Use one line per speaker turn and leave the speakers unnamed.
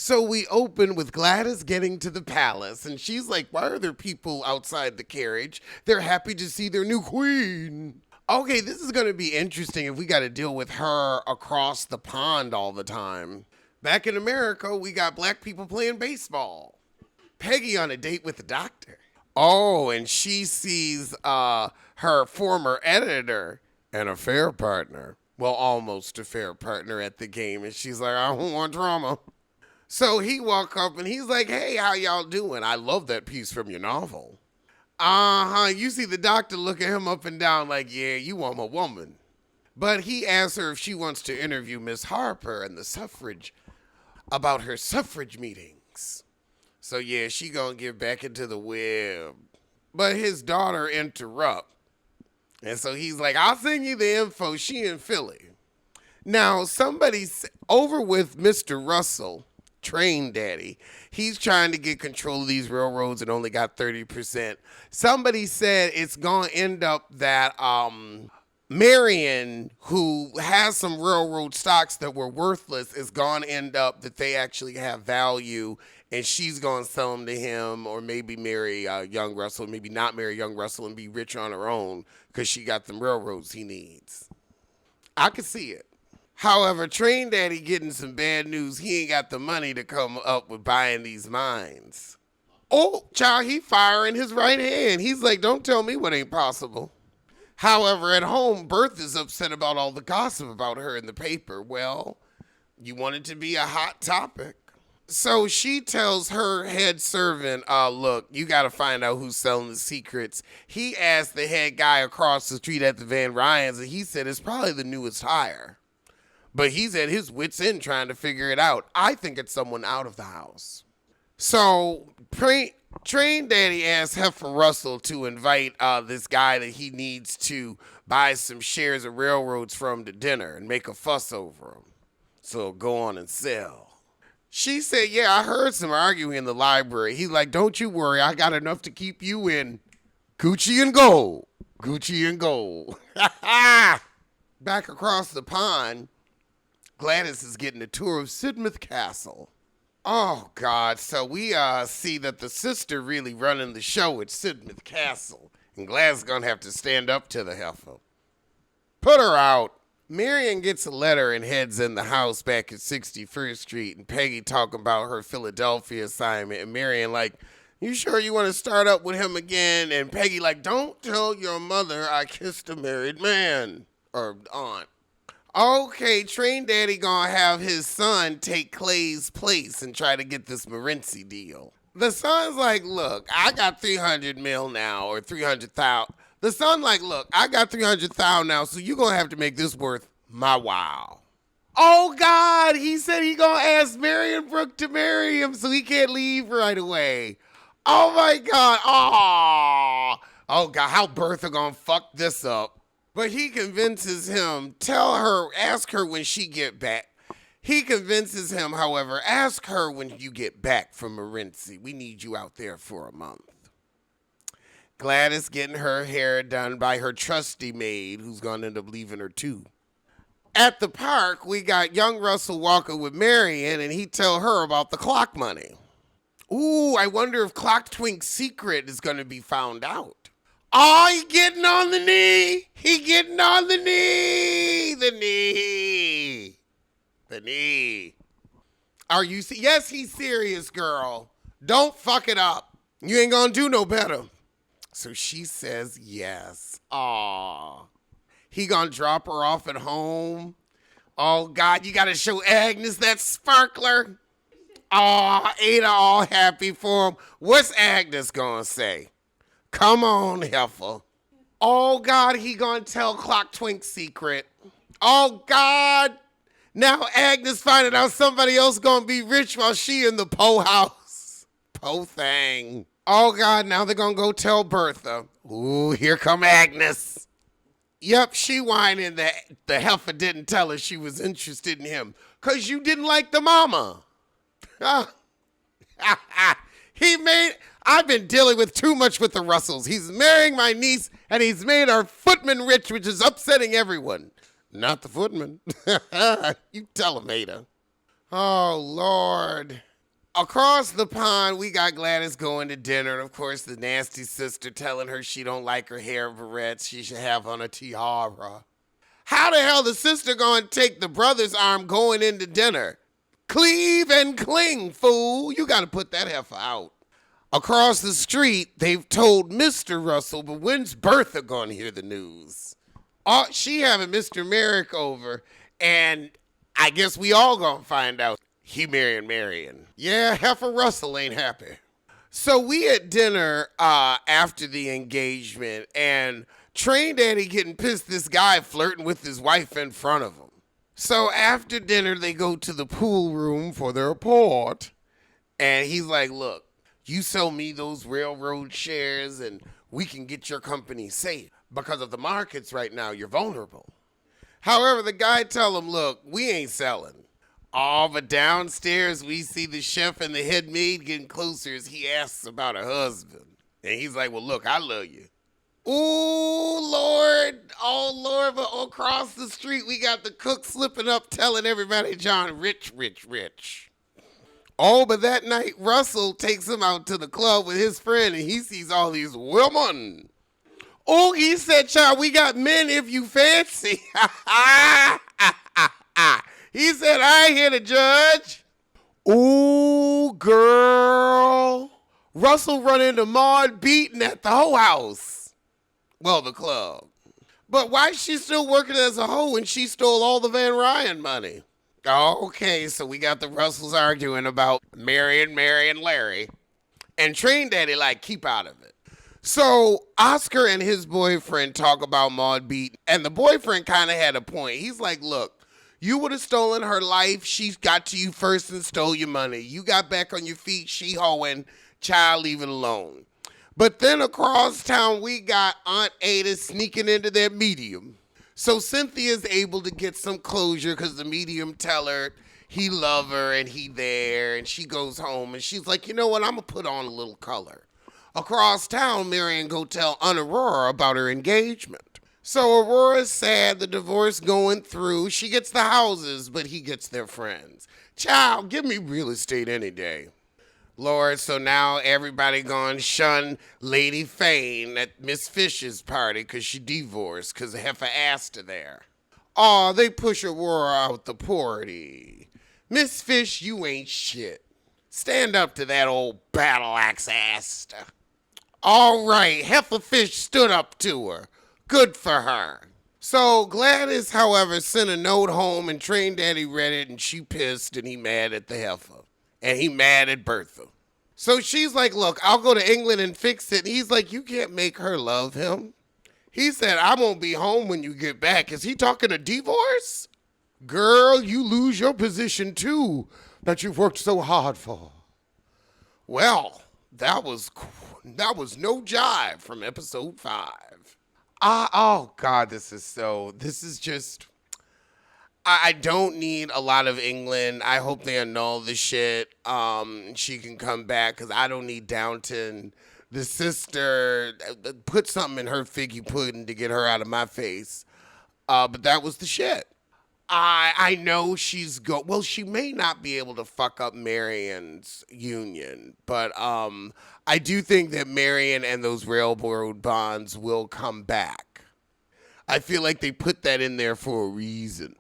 So we open with Gladys getting to the palace, and she's like, why are there people outside the carriage? They're happy to see their new queen. Okay, this is going to be interesting if we got to deal with her across the pond all the time. Back in America, we got black people playing baseball. Peggy on a date with the doctor. Oh, and she sees her former editor and affair partner. Well, almost affair partner at the game. And she's like, I don't want drama. So he walk up and he's like, hey, how y'all doing? I love that piece from your novel. You see the doctor look at him up and down like, yeah, you want a woman. But he asks her if she wants to interview Miss Harper and the suffrage about her suffrage meetings. So yeah, she gonna get back into the web. But his daughter interrupt. And so he's like, I'll send you the info. She in Philly. Now, somebody's over with Mr. Russell, Train Daddy. He's trying to get control of these railroads and only got 30%. Somebody said it's going to end up that Marion, who has some railroad stocks that were worthless, is going to end up that they actually have value, and she's going to sell them to him, or maybe marry young Russell, maybe not marry young Russell and be rich on her own because she got them railroads he needs. I could see it. However, Train Daddy getting some bad news. He ain't got the money to come up with buying these mines. Oh, child, he firing his right hand. He's like, don't tell me what ain't possible. However, at home, Bertha's upset about all the gossip about her in the paper. Well, you want it to be a hot topic. So she tells her head servant, look, you got to find out who's selling the secrets. He asked the head guy across the street at the Van Ryans, and he said it's probably the newest hire. But he's at his wit's end trying to figure it out. I think it's someone out of the house. So Train Daddy asked Heifer Russell to invite this guy that he needs to buy some shares of railroads from to dinner and make a fuss over him. So go on and sell. She said, yeah, I heard some arguing in the library. He's like, don't you worry. I got enough to keep you in Gucci and gold. Gucci and gold. Back across the pond, Gladys is getting a tour of Sidmouth Castle. Oh, God. So we see that the sister really running the show at Sidmouth Castle. And Gladys is going to have to stand up to the heifer. Put her out. Marion gets a letter and heads in the house back at 61st Street. And Peggy talking about her Philadelphia assignment. And Marion like, you sure you want to start up with him again? And Peggy like, don't tell your mother I kissed a married man. Or aunt. Okay, Train Daddy gonna have his son take Clay's place and try to get this Morency deal. The son's like, look, I got 300 mil now, or 300,000. The son like, look, I got 300,000 now, so you gonna have to make this worth my while. Oh, God, he said he gonna ask Marion Brooke to marry him so he can't leave right away. Oh, my God. Oh, God, how Bertha gonna fuck this up? But he convinces him, ask her when she get back. He convinces him, however, ask her when you get back from Morency. We need you out there for a month. Gladys getting her hair done by her trusty maid, who's going to end up leaving her too. At the park, we got young Russell walking with Marion, and he tell her about the clock money. Ooh, I wonder if Clock Twink's secret is going to be found out. Oh, he getting on the knee. He getting on the knee. The knee. The knee. Are you yes, he's serious, girl. Don't fuck it up. You ain't gonna do no better. So she says yes. Aw. He gonna drop her off at home. Oh, God, you gotta show Agnes that sparkler. Aw, Ada all happy for him. What's Agnes gonna say? Come on, heifer. Oh, God, he gonna tell Clock Twink's secret. Oh, God. Now Agnes finding out somebody else gonna be rich while she in the po house. Po thing. Oh, God, now they're gonna go tell Bertha. Ooh, here come Agnes. Yep, she whining that the heifer didn't tell her she was interested in him. 'Cause you didn't like the mama. I've been dealing with too much with the Russells. He's marrying my niece, and he's made our footman rich, which is upsetting everyone. Not the footman. You tell him, Ada. Oh, Lord. Across the pond, we got Gladys going to dinner. And of course, the nasty sister telling her she don't like her hair barrettes. She should have on a tiara. How the hell the sister going to take the brother's arm going into dinner? Cleave and cling, fool. You got to put that heifer out. Across the street, they've told Mr. Russell, but when's Bertha going to hear the news? Oh, she having Mr. Merrick over, and I guess we all going to find out he marrying Marion. Yeah, heifer Russell ain't happy. So we at dinner after the engagement, and Train Daddy getting pissed this guy flirting with his wife in front of him. So after dinner, they go to the pool room for their port, and he's like, look, you sell me those railroad shares, and we can get your company safe. Because of the markets right now, you're vulnerable. However, the guy tell him, look, we ain't selling. Oh, but downstairs, we see the chef and the head maid getting closer as he asks about her husband. And he's like, well, look, I love you. Ooh, Lord. Oh, Lord. But across the street, we got the cook slipping up telling everybody John rich, rich, rich. Oh, but that night, Russell takes him out to the club with his friend, and he sees all these women. Oh, he said, child, we got men if you fancy. He said, I ain't here to judge. Ooh, girl. Russell run into Maud beating at the hoe house. Well, the club. But why is she still working as a hoe when she stole all the Van Ryan money? Okay, so we got the Russells arguing about Marion, Larry. And Train Daddy like, keep out of it. So Oscar and his boyfriend talk about Maud beating. And the boyfriend kind of had a point. He's like, look. You would have stolen her life. She got to you first and stole your money. You got back on your feet. She hoeing. Child, leave it alone. But then across town, we got Aunt Ada sneaking into their medium. So Cynthia's able to get some closure because the medium tell her he love her and he there. And she goes home and she's like, you know what? I'm going to put on a little color. Across town, Marion go tell Aunt Aurora about her engagement. So Aurora's sad, the divorce going through. She gets the houses, but he gets their friends. Child, give me real estate any day. Lord, so now everybody gonna shun Lady Fane at Miss Fish's party because she divorced because the heifer asked her there. Aw, they push Aurora out the party. Miss Fish, you ain't shit. Stand up to that old battle axe aster. All right, Heifer Fish stood up to her. Good for her. So Gladys, however, sent a note home and Train Daddy read it and she pissed and he mad at the heifer. And he mad at Bertha. So she's like, look, I'll go to England and fix it. And he's like, you can't make her love him. He said, I won't be home when you get back. Is he talking a divorce? Girl, you lose your position too that you've worked so hard for. Well, that was no jive from episode 5. Oh, God, this is just, I don't need a lot of England. I hope they annul the shit. She can come back because I don't need Downton. The sister, put something in her figgy pudding to get her out of my face. But that was the shit. I know she may not be able to fuck up Marion's union, but I do think that Marion and those railroad bonds will come back. I feel like they put that in there for a reason.